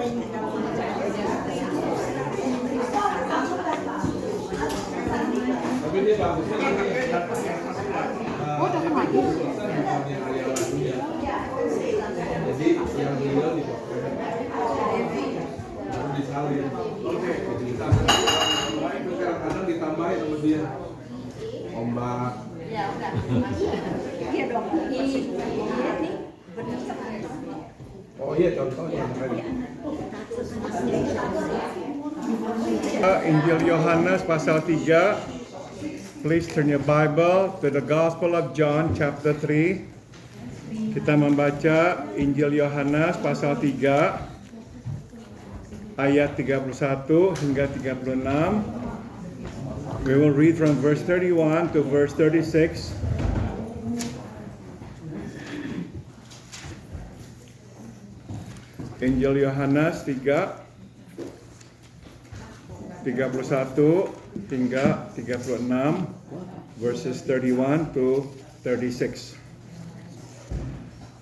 Tapi dia bagusnya datang lagi. Jadi yang beliau di baru disalin. Oke, itu kadang-kadang ditambahin sama dia ombak. Ya udah. Iya dong. Iya nih. Bener sekali. Oh iya, contohnya tadi. Injil Yohanes pasal 3. Please turn your Bible to the Gospel of John chapter 3. Kita membaca Injil Yohanes pasal 3 ayat 31 hingga 36. We will read from verse 31 to verse 36. Injil Yohanes 3 31 hingga 36, verses 31 to 36.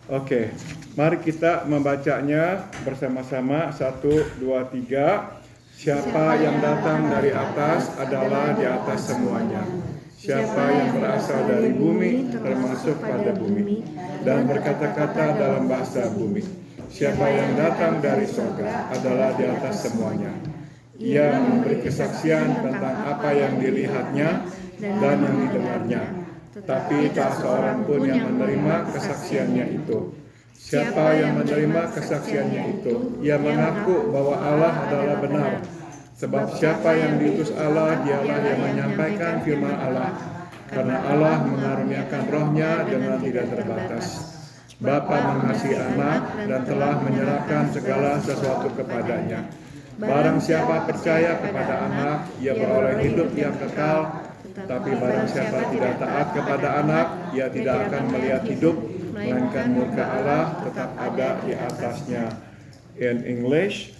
Oke, mari kita membacanya bersama-sama. 1, 2, 3. Siapa yang datang dari atas adalah di atas semuanya. Siapa yang berasal dari bumi termasuk pada bumi dan berkata-kata dalam bahasa bumi. Siapa yang datang dari surga adalah di atas semuanya. Ia memberi kesaksian tentang apa yang dilihatnya dan yang didengarnya. Tapi tak seorang pun yang menerima kesaksiannya itu. Siapa yang menerima kesaksiannya itu, ia mengaku bahwa Allah adalah benar. Sebab siapa yang diutus Allah, dialah yang menyampaikan firman Allah. Karena Allah mengaruniakan rohnya dengan tidak terbatas. Bapa mengasihi anak dan telah menyerahkan segala sesuatu kepadanya. Barang siapa percaya kepada anak, ia beroleh hidup yang kekal. Tapi barang siapa tidak taat kepada anak, ia tidak akan melihat hidup, melainkan murka Allah tetap ada di atasnya. In English,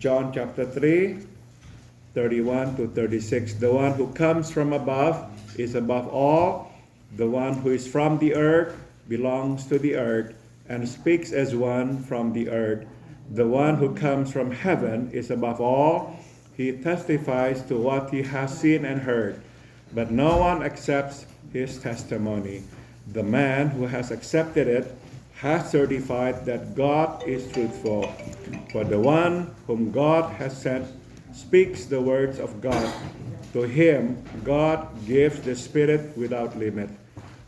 John chapter 3, 31 to 36. The one who comes from above is above all. The one who is from the earth belongs to the earth and speaks as one from the earth. The one who comes from heaven is above all. He testifies to what he has seen and heard, but no one accepts his testimony. The man who has accepted it has certified that God is truthful. For the one whom God has sent speaks the words of God. To him, God gives the Spirit without limit.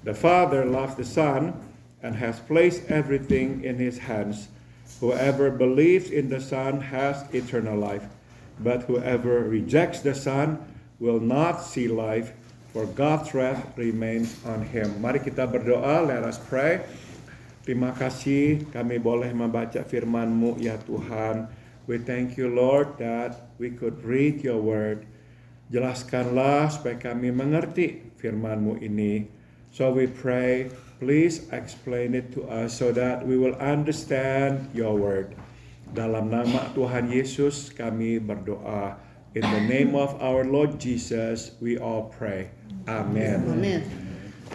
The Father loves the Son and has placed everything in his hands. Whoever believes in the Son has eternal life, but whoever rejects the Son will not see life, for God's wrath remains on him. Mari kita berdoa, let us pray. Terima kasih kami boleh membaca firman-Mu ya Tuhan. We thank you Lord that we could read your word. Jelaskanlah supaya kami mengerti firman-Mu ini. So we pray, please explain it to us so that we will understand your word. Dalam nama Tuhan Yesus kami berdoa. In the name of our Lord Jesus we all pray. Amen. Amen.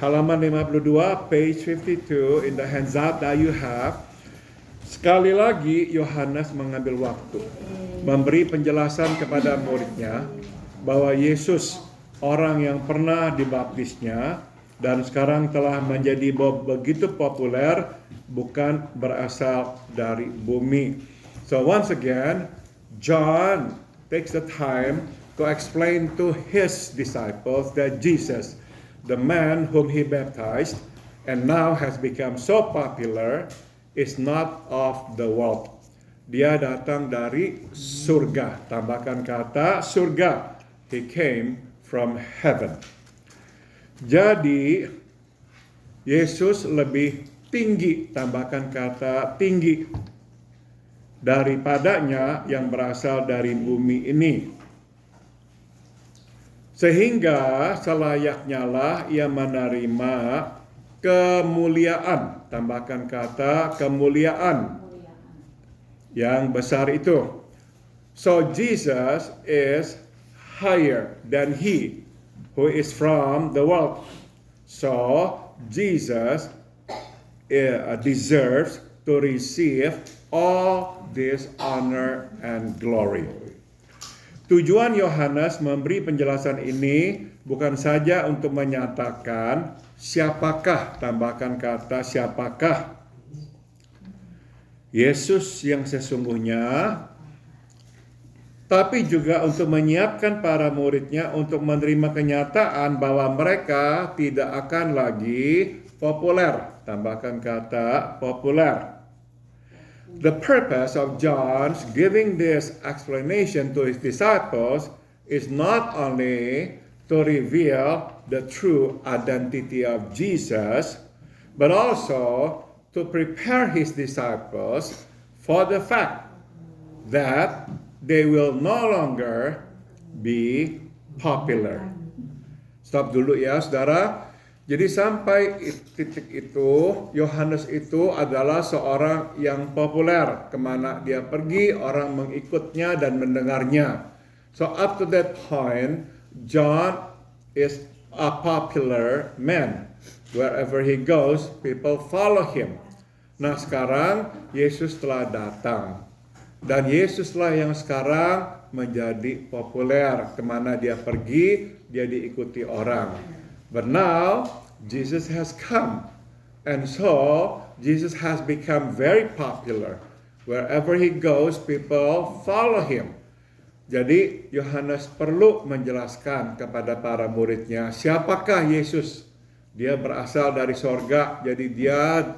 Halaman 52, page 52 in the handout that you have. Sekali lagi Yohanes mengambil waktu memberi penjelasan kepada muridnya bahwa Yesus orang yang pernah dibaptisnya dan sekarang telah menjadi begitu populer bukan berasal dari bumi. So once again, John takes the time to explain to his disciples that Jesus, the man whom he baptized and now has become so popular, is not of the world. Dia datang dari surga. Tambahkan kata surga. He came from heaven. Jadi Yesus lebih tinggi, tambahkan kata tinggi, daripadanya yang berasal dari bumi ini. Sehingga selayaknya lah ia menerima kemuliaan, tambahkan kata kemuliaan yang besar itu. So Jesus is higher than he who is from the world. So Jesus deserves to receive all this honor and glory. Tujuan Yohanes memberi penjelasan ini bukan saja untuk menyatakan siapakah, tambahkan kata siapakah Yesus yang sesungguhnya, tapi juga untuk menyiapkan para muridnya untuk menerima kenyataan bahwa mereka tidak akan lagi populer. Tambahkan kata populer. The purpose of John's giving this explanation to his disciples is not only to reveal the true identity of Jesus, but also to prepare his disciples for the fact that they will no longer be popular. Stop dulu ya saudara. Jadi sampai titik itu, Yohanes itu adalah seorang yang populer. Kemana dia pergi, orang mengikutnya dan mendengarnya. So up to that point, John is a popular man. Wherever he goes, people follow him. Nah sekarang Yesus telah datang. Dan Yesuslah yang sekarang menjadi populer. Kemana dia pergi, dia diikuti orang. But now, Jesus has come. And so, Jesus has become very popular. Wherever he goes, people follow him. Jadi, Yohanes perlu menjelaskan kepada para muridnya, siapakah Yesus? Dia berasal dari sorga, jadi dia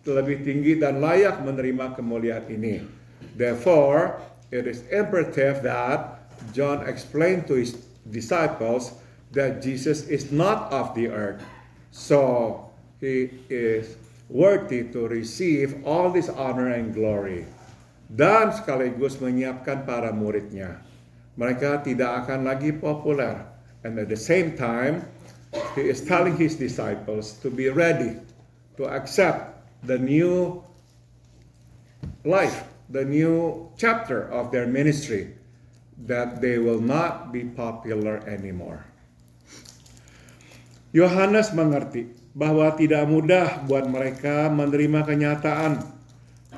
lebih tinggi dan layak menerima kemuliaan ini. Therefore, it is imperative that John explained to his disciples that Jesus is not of the earth. So, he is worthy to receive all this honor and glory. Dan sekaligus menyiapkan para muridnya. Mereka tidak akan lagi populer. And at the same time, he is telling his disciples to be ready to accept the new life, the new chapter of their ministry, that they will not be popular anymore. Yohanes mengerti bahwa tidak mudah buat mereka menerima kenyataan,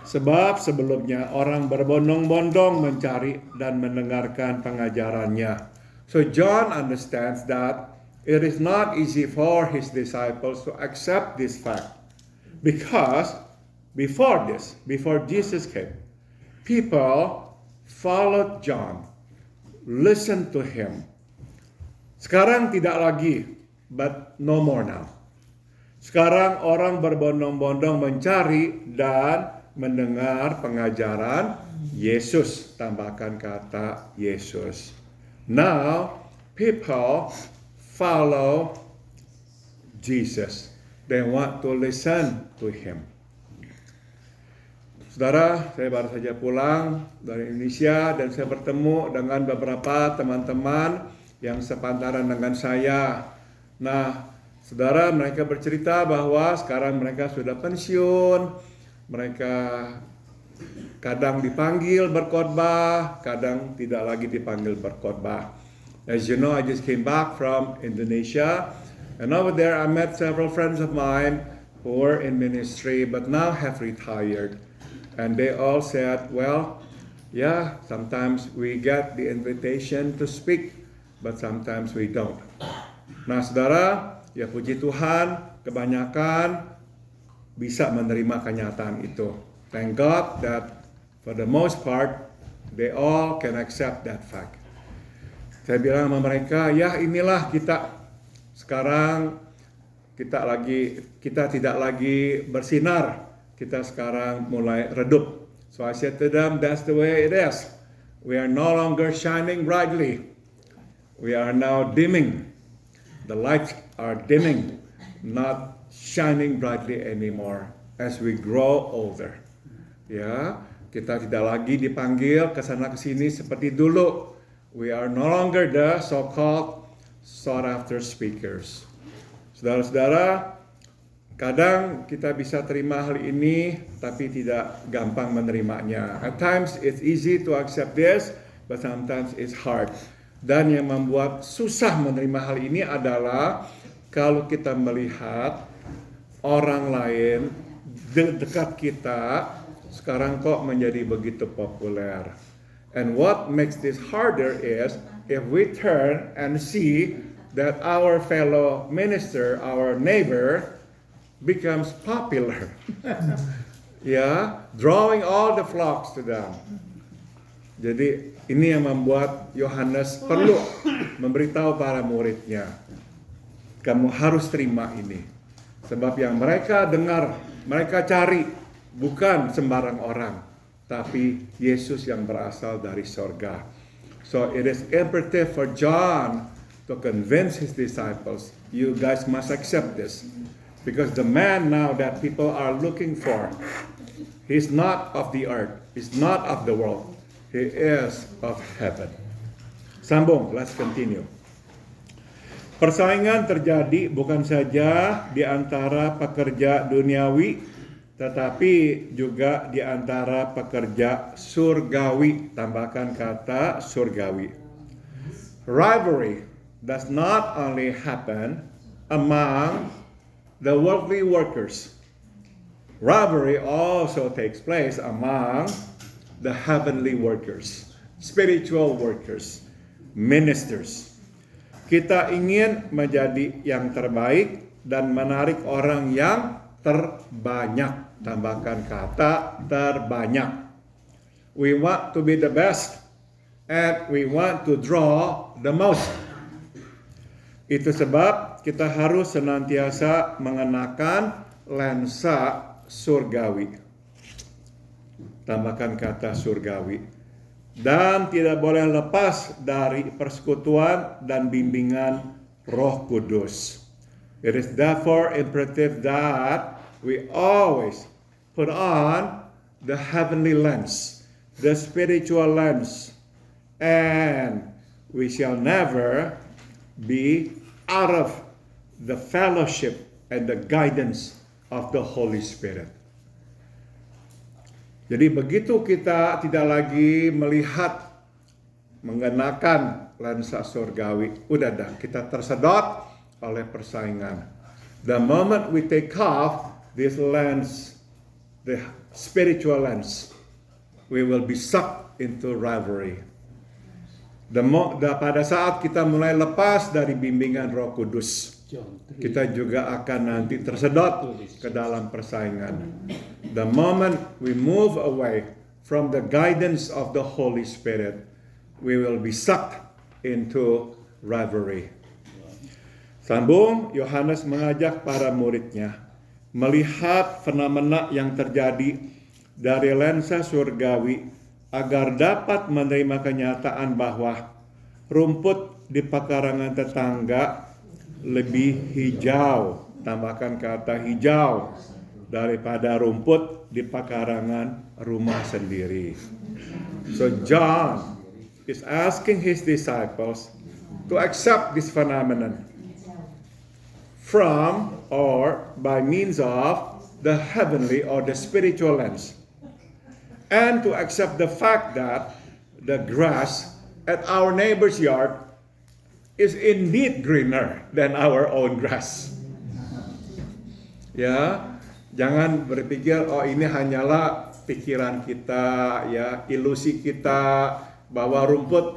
sebab sebelumnya orang berbondong-bondong mencari dan mendengarkan pengajarannya. So John understands that it is not easy for his disciples to accept this fact, because before Jesus came, people followed John, listened to him. Sekarang tidak lagi, but no more now. Sekarang orang berbondong-bondong mencari dan mendengar pengajaran Yesus. Tambahkan kata Yesus. Now, people follow Jesus. They want to listen to him. Saudara, saya baru saja pulang dari Indonesia dan saya bertemu dengan beberapa teman-teman yang sepantaran dengan saya. Nah, saudara, mereka bercerita bahwa sekarang mereka sudah pensiun, mereka kadang dipanggil berkhotbah, kadang tidak lagi dipanggil berkhotbah. As you know, I just came back from Indonesia, and over there I met several friends of mine who were in ministry but now have retired. And they all said, well, yeah, sometimes we get the invitation to speak, but sometimes we don't. Nah, saudara, ya puji Tuhan, kebanyakan bisa menerima kenyataan itu. Thank God that for the most part, they all can accept that fact. Saya bilang sama mereka, ya inilah kita. Sekarang kita tidak lagi bersinar. Kita sekarang mulai redup. So I said to them, that's the way it is. We are no longer shining brightly. We are now dimming. The lights are dimming, not shining brightly anymore as we grow older. Ya, kita tidak lagi dipanggil ke sana ke sini seperti dulu. We are no longer the so-called sought after speakers. Saudara-saudara, kadang kita bisa terima hal ini, tapi tidak gampang menerimanya. At times it's easy to accept this, but sometimes it's hard. Dan yang membuat susah menerima hal ini adalah kalau kita melihat orang lain dekat kita sekarang kok menjadi begitu populer. And what makes this harder is if we turn and see that our fellow minister, our neighbor, becomes popular. Ya, drawing all the flocks to them. Jadi ini yang membuat Yohanes perlu memberitahu para muridnya, kamu harus terima ini. Sebab yang mereka dengar, mereka cari bukan sembarang orang, tapi Yesus yang berasal dari sorga. So it is imperative for John to convince his disciples, you guys must accept this. Because the man now that people are looking for, he's not of the earth, he's not of the world, he is of heaven. Sambung, let's continue. Persaingan terjadi bukan saja di antara pekerja duniawi, tetapi juga di antara pekerja surgawi. Tambahkan kata surgawi. Rivalry does not only happen among the worldly workers. Rivalry also takes place among the heavenly workers, spiritual workers, ministers. Kita ingin menjadi yang terbaik dan menarik orang yang terbanyak. Tambahkan kata terbanyak. We want to be the best and we want to draw the most. Itu sebab kita harus senantiasa mengenakan lensa surgawi. Tambahkan kata surgawi. Dan tidak boleh lepas dari persekutuan dan bimbingan Roh Kudus. It is therefore imperative that we always put on the heavenly lens, the spiritual lens, and we shall never be out of the fellowship and the guidance of the Holy Spirit. Jadi begitu kita tidak lagi melihat mengenakan lensa surgawi, udah dah kita tersedot oleh persaingan. The moment we take off this lens, the spiritual lens, we will be sucked into rivalry. Pada saat kita mulai lepas dari bimbingan Roh Kudus, kita juga akan nanti tersedot ke dalam persaingan. The moment we move away from the guidance of the Holy Spirit, we will be sucked into rivalry. Sambung, Yohanes mengajak para muridnya melihat fenomena yang terjadi dari lensa surgawi agar dapat menerima kenyataan bahwa rumput di pekarangan tetangga lebih hijau, tambahkan kata hijau, daripada rumput di pekarangan rumah sendiri. So John is asking his disciples to accept this phenomenon from or by means of the heavenly or the spiritual lens, and to accept the fact that the grass at our neighbor's yard is indeed greener than our own grass. Ya, jangan berpikir oh ini hanyalah pikiran kita, ya, ilusi kita bahwa rumput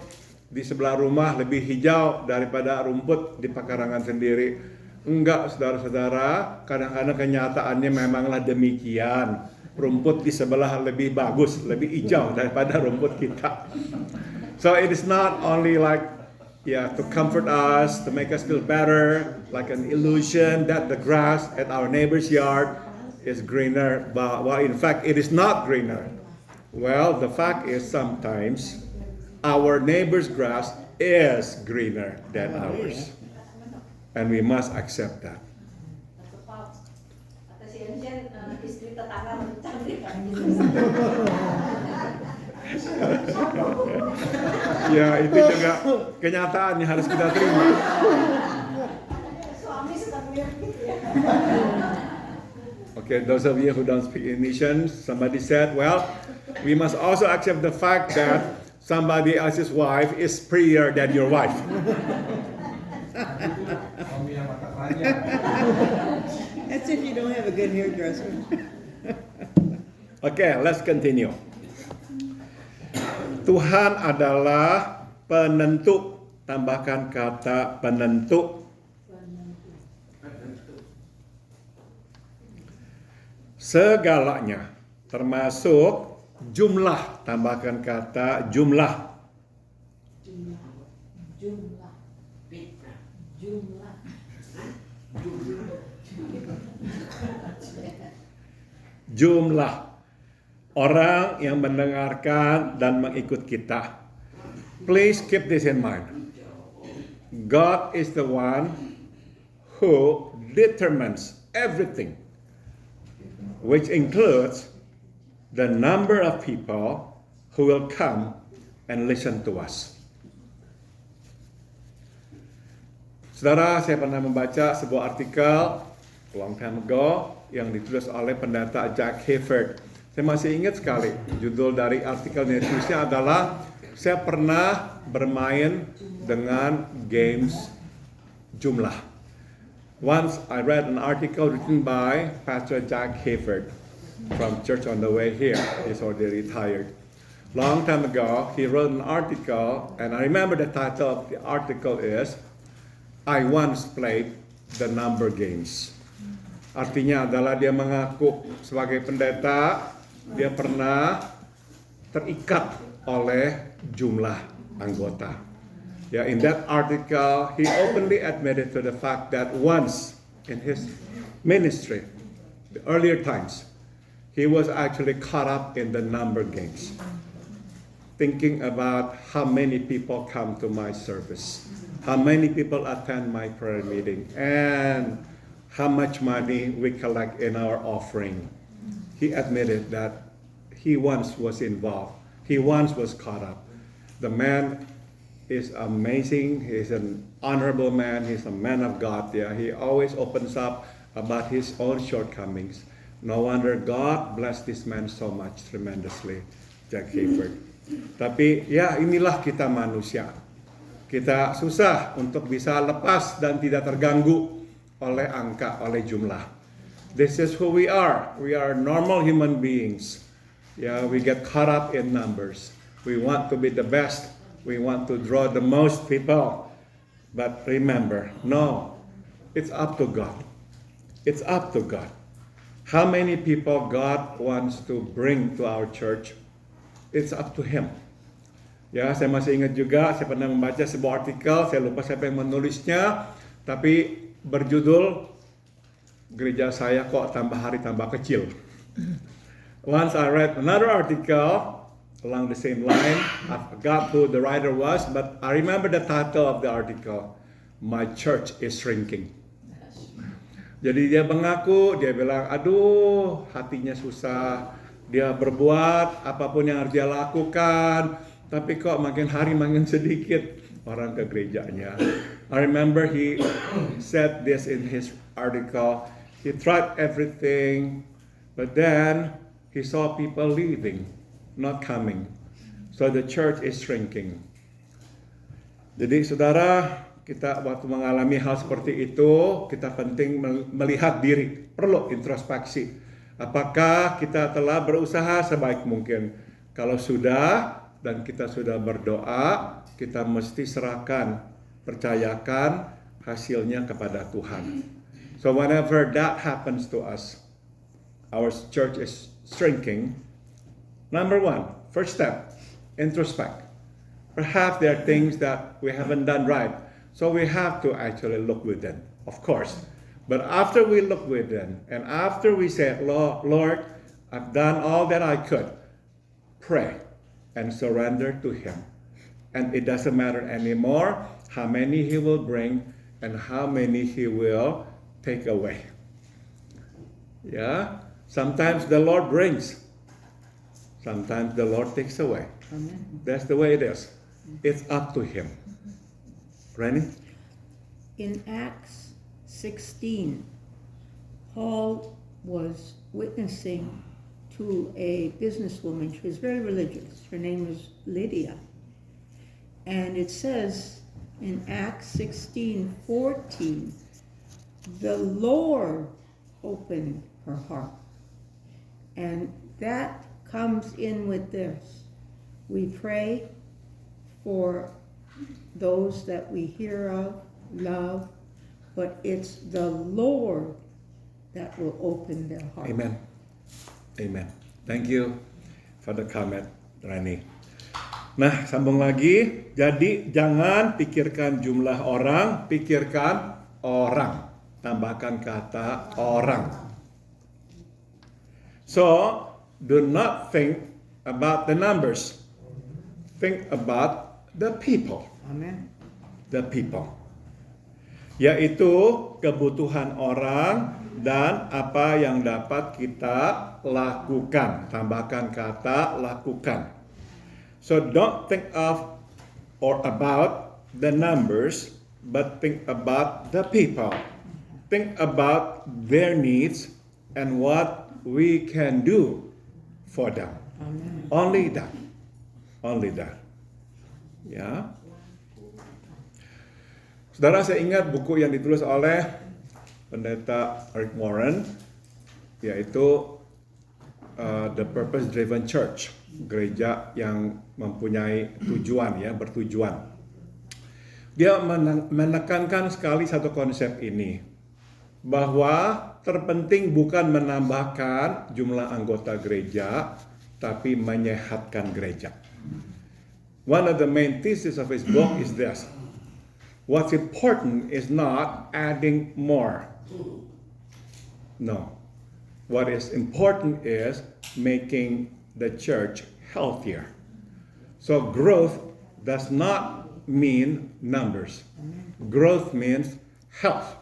di sebelah rumah lebih hijau daripada rumput di pekarangan sendiri. Enggak, saudara-saudara, kadang-kadang kenyataannya memanglah demikian. Rumput di sebelah lebih bagus, lebih hijau daripada rumput kita. So it is not only like to comfort us, to make us feel better, like an illusion that the grass at our neighbor's yard is greener, but well, in fact, it is not greener. Well, the fact is sometimes our neighbor's grass is greener than ours. And we must accept that. Istri tetangga lebih cantik kan? Ya, itu juga kenyataan yang harus kita terima. Suami suka ngeliat gitu ya. Okay, those of you who don't speak Indonesian, somebody said, well, we must also accept the fact that somebody else's wife is prettier than your wife. Suami yang mata keranjang. That's if you don't have a good hairdresser. Okay, let's continue. Tuhan adalah penentu. Tambahkan kata penentu. Segalanya, termasuk jumlah. Tambahkan kata jumlah. Jumlah orang yang mendengarkan dan mengikut kita. Please keep this in mind. God is the one who determines everything, which includes the number of people who will come and listen to us. Saudara, saya pernah membaca sebuah artikel long time ago yang ditulis oleh pendeta Jack Hayford. Saya masih ingat sekali, judul dari artikelnya adalah saya pernah bermain dengan games jumlah. Once I read an article written by Pastor Jack Hayford from Church on the Way here. He's already retired. Long time ago, he wrote an article, and I remember the title of the article is I once played the number games. Artinya adalah dia mengaku sebagai pendeta, dia pernah terikat oleh jumlah anggota. Yeah, in that article, he openly admitted to the fact that once in his ministry, the earlier times, he was actually caught up in the number games, thinking about how many people come to my service, how many people attend my prayer meeting, and how much money we collect in our offering. He admitted that he once was involved. He once was caught up. The man is amazing. He's an honorable man. He's a man of God. Yeah, he always opens up about his own shortcomings. No wonder God blessed this man so much tremendously, Jack Hayford. Tapi ya inilah kita manusia. Kita susah untuk bisa lepas dan tidak terganggu oleh angka, oleh jumlah. This is who we are. We are normal human beings. Yeah, we get caught up in numbers. We want to be the best. We want to draw the most people. But remember, no, it's up to God. It's up to God. How many people God wants to bring to our church, it's up to Him. Ya, saya masih ingat juga, saya pernah membaca sebuah artikel, saya lupa siapa yang menulisnya, tapi berjudul gereja saya kok tambah hari tambah kecil. Once I read another article along the same line. I forgot who the writer was, but I remember the title of the article. My church is shrinking. Jadi dia mengaku, dia bilang, aduh hatinya susah. Dia berbuat apapun yang harus dia lakukan, tapi kok makin hari makin sedikit orang ke gerejanya. I remember he said this in his article. He tried everything, but then he saw people leaving, not coming. So the church is shrinking. Jadi saudara, kita waktu mengalami hal seperti itu, kita penting melihat diri, perlu introspeksi. Apakah kita telah berusaha sebaik mungkin? Kalau sudah, dan kita sudah berdoa, kita mesti serahkan, percayakan hasilnya kepada Tuhan. So whenever that happens to us, our church is shrinking. Number one, first step, introspect. Perhaps there are things that we haven't done right. So we have to actually look within, of course. But after we look within, and after we say, Lord, I've done all that I could, pray and surrender to Him. And it doesn't matter anymore how many He will bring and how many He will take away. Yeah? Sometimes the Lord brings. Sometimes the Lord takes away. Amen. That's the way it is. It's up to Him. Rennie? In Acts 16, Paul was witnessing to a businesswoman. She was very religious. Her name was Lydia. And it says in Acts 16:14, the Lord opened her heart. And that comes in with this. We pray for those that we hear of, love, but it's the Lord that will open their heart. Amen. Amen. Thank you for the comment, Rani. Nah, sambung lagi. Jadi jangan pikirkan jumlah orang, pikirkan orang. Tambahkan kata orang. So, do not think about the numbers. Think about the people. Amen. The people. Yaitu kebutuhan orang dan apa yang dapat kita lakukan. Tambahkan kata lakukan. So don't think of or about the numbers, but think about the people. Think about their needs and what we can do for them. Amen. Only that. Only that. Ya. Saudara, saya ingat buku yang ditulis oleh Pendeta Rick Warren, yaitu The Purpose Driven Church, gereja yang mempunyai tujuan, ya, bertujuan. Dia menekankan sekali satu konsep ini, bahwa terpenting bukan menambahkan jumlah anggota gereja, tapi menyehatkan gereja. One of the main thesis of his book is this: what's important is not adding more. No. What is important is making the church healthier. So growth does not mean numbers. Growth means health.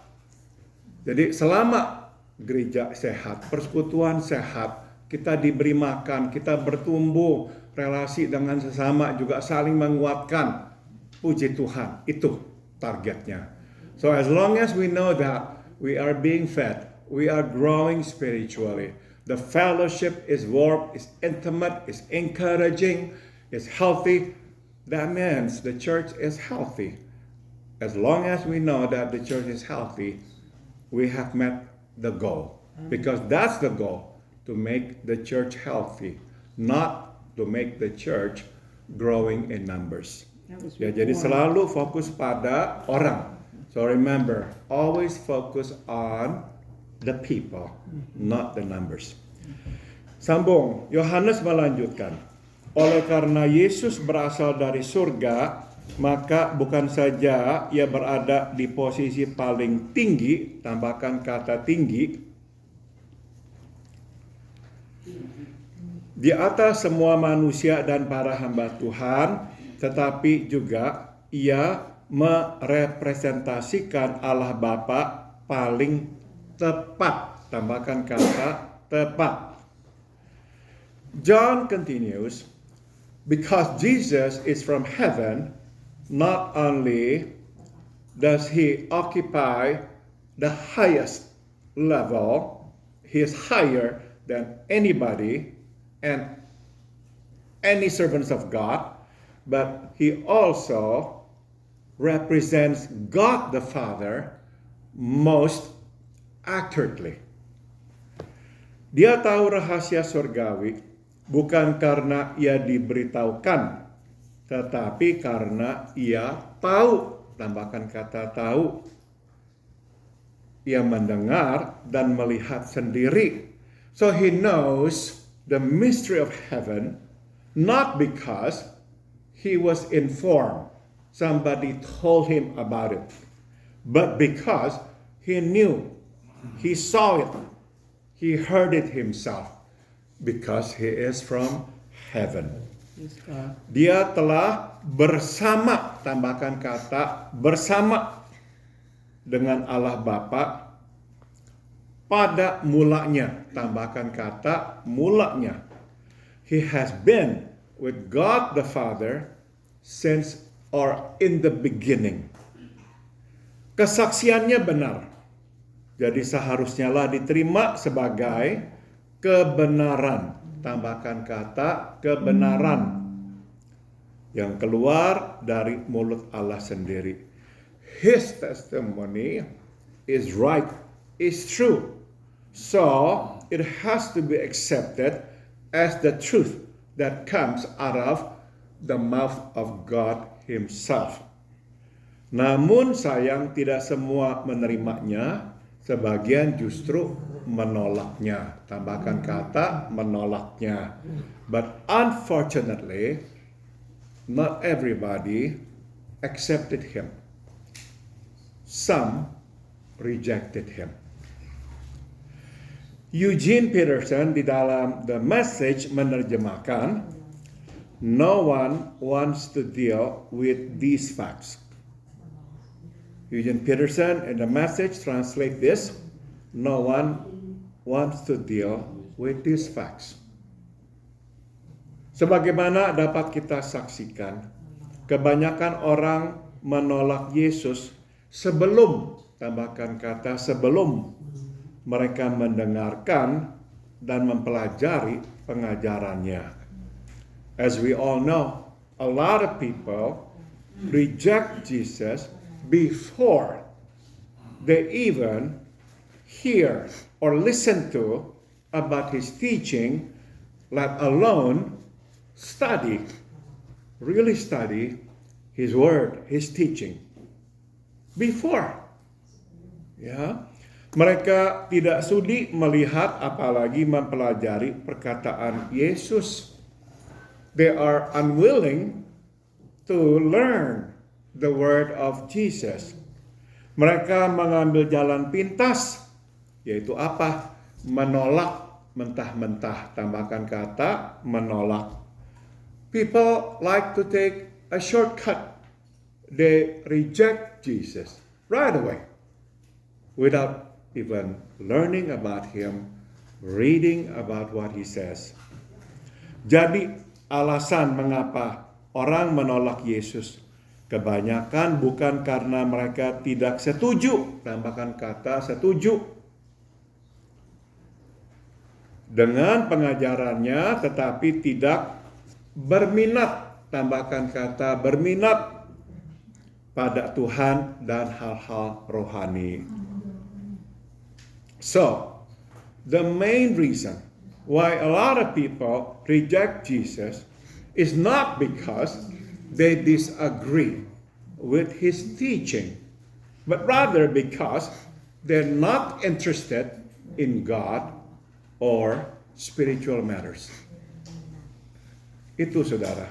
Jadi selama gereja sehat, persekutuan sehat, kita diberi makan, kita bertumbuh, relasi dengan sesama juga saling menguatkan. Puji Tuhan, itu targetnya. So as long as we know that we are being fed, we are growing spiritually, the fellowship is warm, is intimate, is encouraging, is healthy, that means the church is healthy. As long as we know that the church is healthy, we have met the goal. Because that's the goal, to make the church healthy, not to make the church growing in numbers. Ya, jadi selalu fokus pada orang. So remember, always focus on the people, not the numbers. Sambung, Yohanes melanjutkan, oleh karena Yesus berasal dari surga, maka bukan saja ia berada di posisi paling tinggi, tambahkan kata tinggi, di atas semua manusia dan para hamba Tuhan, tetapi juga ia merepresentasikan Allah Bapa paling tepat. Tambahkan kata tepat. John continues, because Jesus is from heaven, not only does he occupy the highest level, he is higher than anybody and any servants of God, but he also represents God the Father most accurately. Dia tahu rahasia surgawi bukan karena ia diberitahukan, tetapi karena ia tahu. Tambahkan kata tahu. Ia mendengar dan melihat sendiri. So he knows the mystery of heaven, not because he was informed, somebody told him about it, but because he knew, he saw it, he heard it himself, because he is from heaven. Dia telah bersama, tambahkan kata bersama dengan Allah Bapa pada mulanya, tambahkan kata mulanya. He has been with God the Father since or in the beginning. Kesaksiannya benar. Jadi seharusnya lah diterima sebagai kebenaran. Tambahkan kata kebenaran yang keluar dari mulut Allah sendiri. His testimony is right, is true. So it has to be accepted as the truth that comes out of the mouth of God Himself. Namun sayang tidak semua menerimanya, sebagian justru menolaknya. Tambahkan kata menolaknya. But unfortunately, not everybody accepted him. Some rejected him. Eugene Peterson di dalam The Message menerjemahkan, "No one wants to deal with these facts." Eugene Peterson in The Message translate this, "No one wants to deal with these facts." Sebagaimana dapat kita saksikan, kebanyakan orang menolak Yesus sebelum, tambahkan kata sebelum, mereka mendengarkan dan mempelajari pengajarannya. As we all know, a lot of people reject Jesus before they even hear or listen to about his teaching, let alone really study his word, his teaching. Before. Ya. Mereka tidak sudi melihat apalagi mempelajari perkataan Yesus. They are unwilling to learn the word of Jesus. Mereka mengambil jalan pintas, yaitu apa? Menolak mentah-mentah. Tambahkan kata menolak. People like to take a shortcut. They reject Jesus right away without even learning about him, reading about what he says. Jadi alasan mengapa orang menolak Yesus kebanyakan bukan karena mereka tidak setuju, tambahkan kata setuju dengan pengajarannya, tetapi tidak berminat, tambahkan kata berminat pada Tuhan dan hal-hal rohani. So, the main reason why a lot of people reject Jesus is not because they disagree with his teaching, but rather because they're not interested in God or spiritual matters. Itu saudara.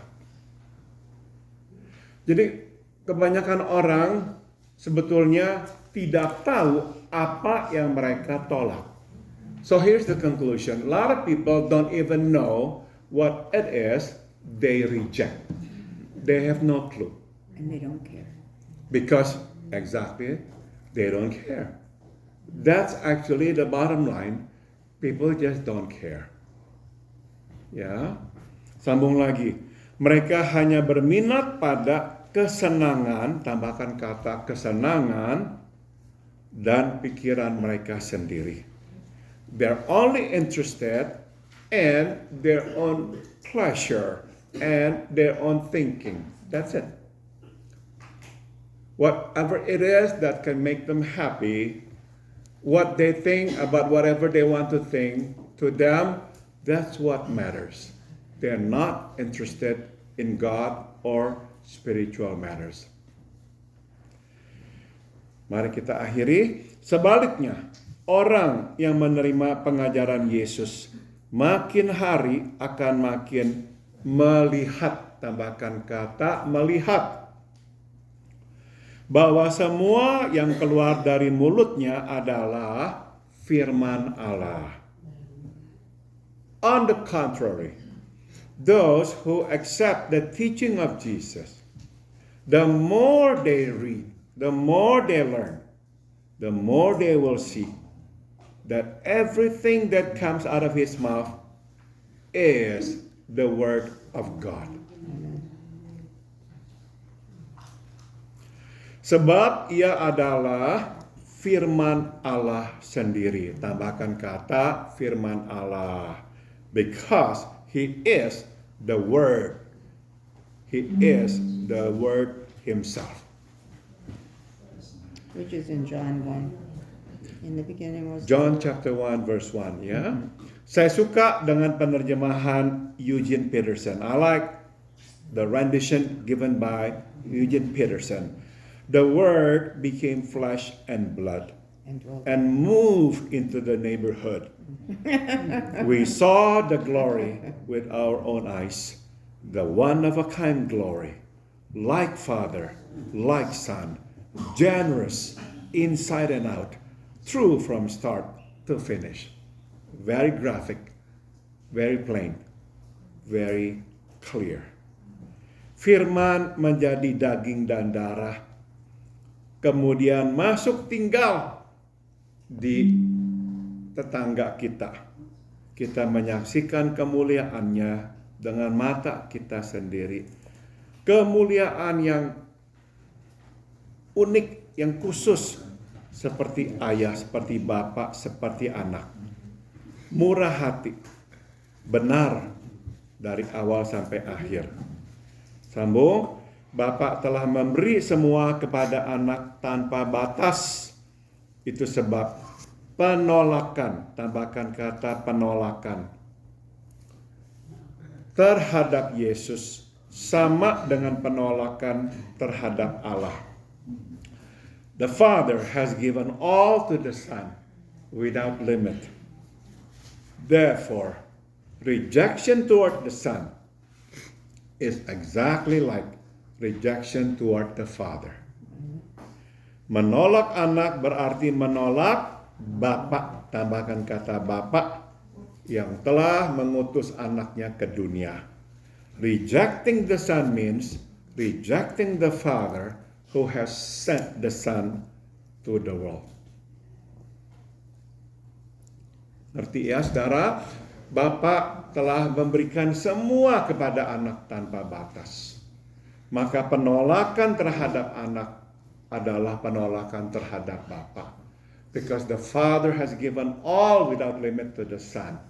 Jadi kebanyakan orang sebetulnya tidak tahu apa yang mereka tolak. So here's the conclusion. A lot of people don't even know what it is they reject. They have no clue. And they don't care. Because, exactly, they don't care. That's actually the bottom line. People just don't care. Ya, sambung lagi. Mereka hanya berminat pada kesenangan, tambahkan kata kesenangan, dan pikiran mereka sendiri. They're only interested in their own pleasure and their own thinking. That's it. Whatever it is that can make them happy, what they think about whatever they want to think, to them, that's what matters. They're not interested in God or spiritual matters. Mari kita akhiri. Sebaliknya, orang yang menerima pengajaran Yesus makin hari akan makin melihat, tambahkan kata melihat, bahwa semua yang keluar dari mulutnya adalah firman Allah. On the contrary, those who accept the teaching of Jesus, the more they read, the more they learn, the more they will see that everything that comes out of his mouth is the word of God. Sebab ia adalah firman Allah sendiri. Tambahkan kata firman Allah. Because he is the word. He is the word himself. Which is in John 1. In the beginning was John chapter 1 verse 1, ya. Saya suka dengan penerjemahan Eugene Peterson. I like the rendition given by Eugene Peterson. The Word became flesh and blood and moved into the neighborhood. We saw the glory with our own eyes, the one-of-a-kind glory, like Father, like Son, generous inside and out, true from start to finish. Very graphic, very plain, very clear. Firman menjadi daging dan darah, kemudian masuk tinggal di tetangga kita. Kita menyaksikan kemuliaannya dengan mata kita sendiri. Kemuliaan yang unik, yang khusus, seperti ayah, seperti bapak, seperti anak. Murah hati, benar dari awal sampai akhir. Sambung, Bapa telah memberi semua kepada anak tanpa batas. Itu sebab penolakan, tambahkan kata penolakan, terhadap Yesus sama dengan penolakan terhadap Allah. The Father has given all to the Son without limit. Therefore, rejection toward the Son is exactly like rejection toward the Father. Menolak anak berarti menolak Bapa, tambahkan kata Bapa yang telah mengutus anaknya ke dunia. Rejecting the Son means rejecting the Father who has sent the Son to the world. Ngerti ya saudara? Bapa telah memberikan semua kepada anak tanpa batas. Maka penolakan terhadap anak adalah penolakan terhadap Bapa. Because the Father has given all without limit to the Son.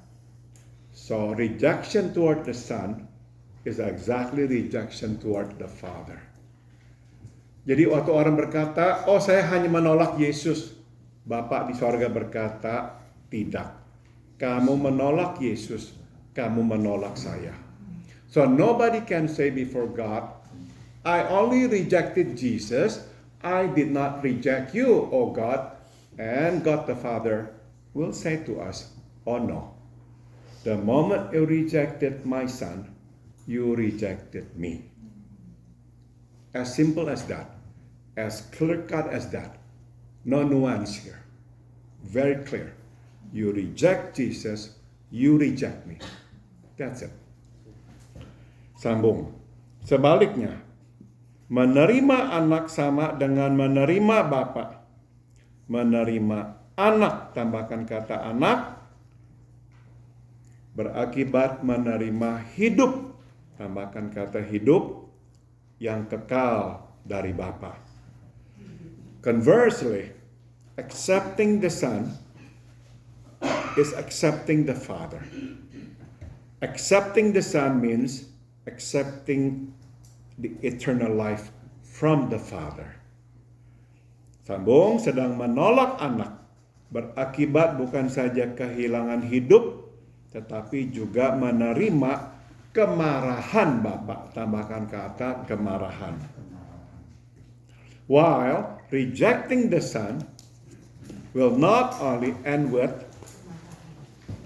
So rejection toward the Son is exactly rejection toward the Father. Jadi waktu orang berkata, oh saya hanya menolak Yesus. Bapa di sorga berkata, tidak. Kamu menolak Yesus, kamu menolak saya. So nobody can say before God, I only rejected Jesus, I did not reject you, oh God. And God the Father will say to us, oh no. The moment you rejected my Son, you rejected me. As simple as that. As clear-cut as that. No nuance here. Very clear. You reject Jesus, you reject me. That's it. Sambung. Sebaliknya, menerima anak sama dengan menerima Bapa. Menerima anak, tambahkan kata anak, berakibat menerima hidup, tambahkan kata hidup, yang kekal dari Bapa. Conversely, accepting the Son is accepting the Father. Accepting the Son means accepting the eternal life from the Father. Sambung, sedang menolak anak berakibat bukan saja kehilangan hidup, tetapi juga menerima kemarahan Bapa. Tambahkan kata kemarahan. While rejecting the Son will not only end with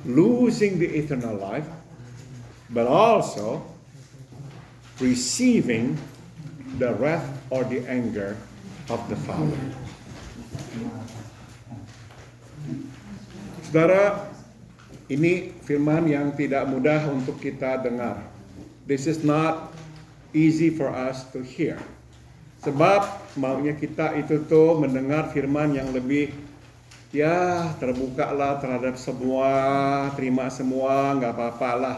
losing the eternal life, but also receiving the wrath or the anger of the Father. Saudara, ini firman yang tidak mudah untuk kita dengar. This is not easy for us to hear. Sebab maunya kita itu tuh mendengar firman yang lebih terbuka lah terhadap semua, terima semua, nggak apa-apa lah.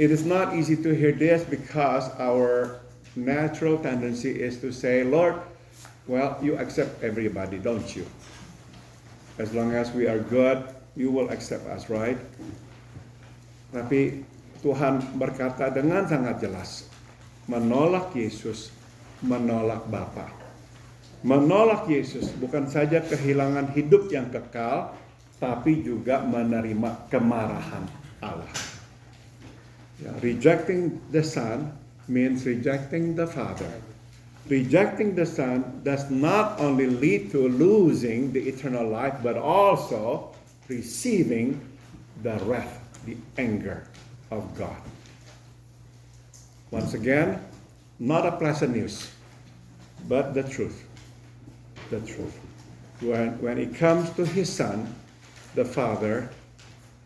It is not easy to hear this because our natural tendency is to say, Lord, well, you accept everybody, don't you? As long as we are good, you will accept us, right? Tapi Tuhan berkata dengan sangat jelas, menolak Yesus, menolak Bapa. Menolak Yesus bukan saja kehilangan hidup yang kekal, tapi juga menerima kemarahan Allah. Ya, rejecting the Son means rejecting the Father. Rejecting the Son does not only lead to losing the eternal life, but also receiving the wrath, the anger of God. Once again, not a pleasant news, but the truth. The truth. When it comes to his Son, the Father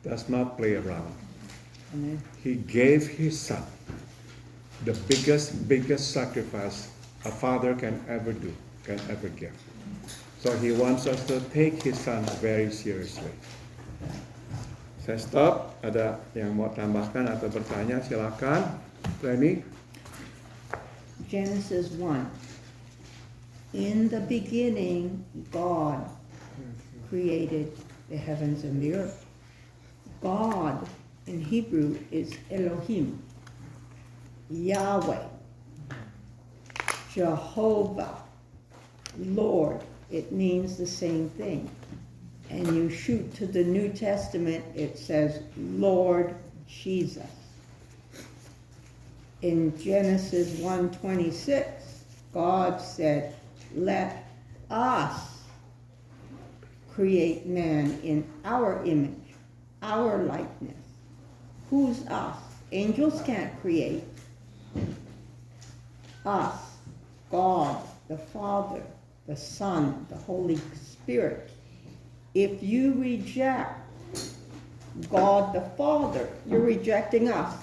does not play around. Amen. He gave his Son, the biggest sacrifice a father can ever do, can ever give. So he wants us to take his Son very seriously. Saya stop. Ada yang mau tambahkan atau bertanya? Silakan, Reni. Genesis 1. In the beginning, God created the heavens and the earth. God in Hebrew is Elohim, Yahweh, Jehovah, Lord. It means the same thing. And you shoot to the New Testament, it says Lord Jesus. In Genesis 1:26, God said, let us create man in our image, our likeness. Who's us? Angels can't create. Us, God, the Father, the Son, the Holy Spirit. If you reject God the Father, you're rejecting us.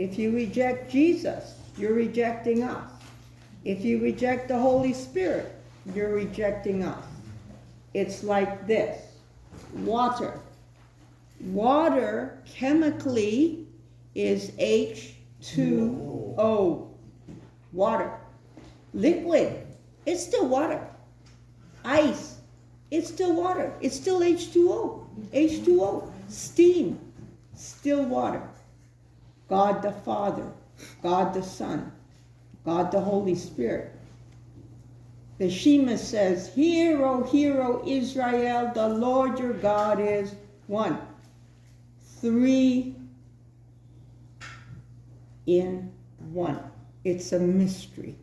If you reject Jesus, you're rejecting us. If you reject the Holy Spirit, you're rejecting us. It's like this. Water. Water chemically is H2O. Water. Liquid. It's still water. Ice. It's still water. It's still H2O. H2O. Steam. Still water. God the Father. God the Son. God the Holy Spirit. The Shema says, Hear, O Israel, the Lord your God is one. 3 in 1. It's a mystery.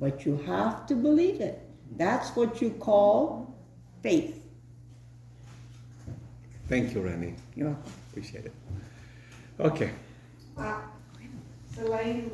But you have to believe it. That's what you call faith. Thank you, Reni. You're welcome. Appreciate it. Okay. Pak, selain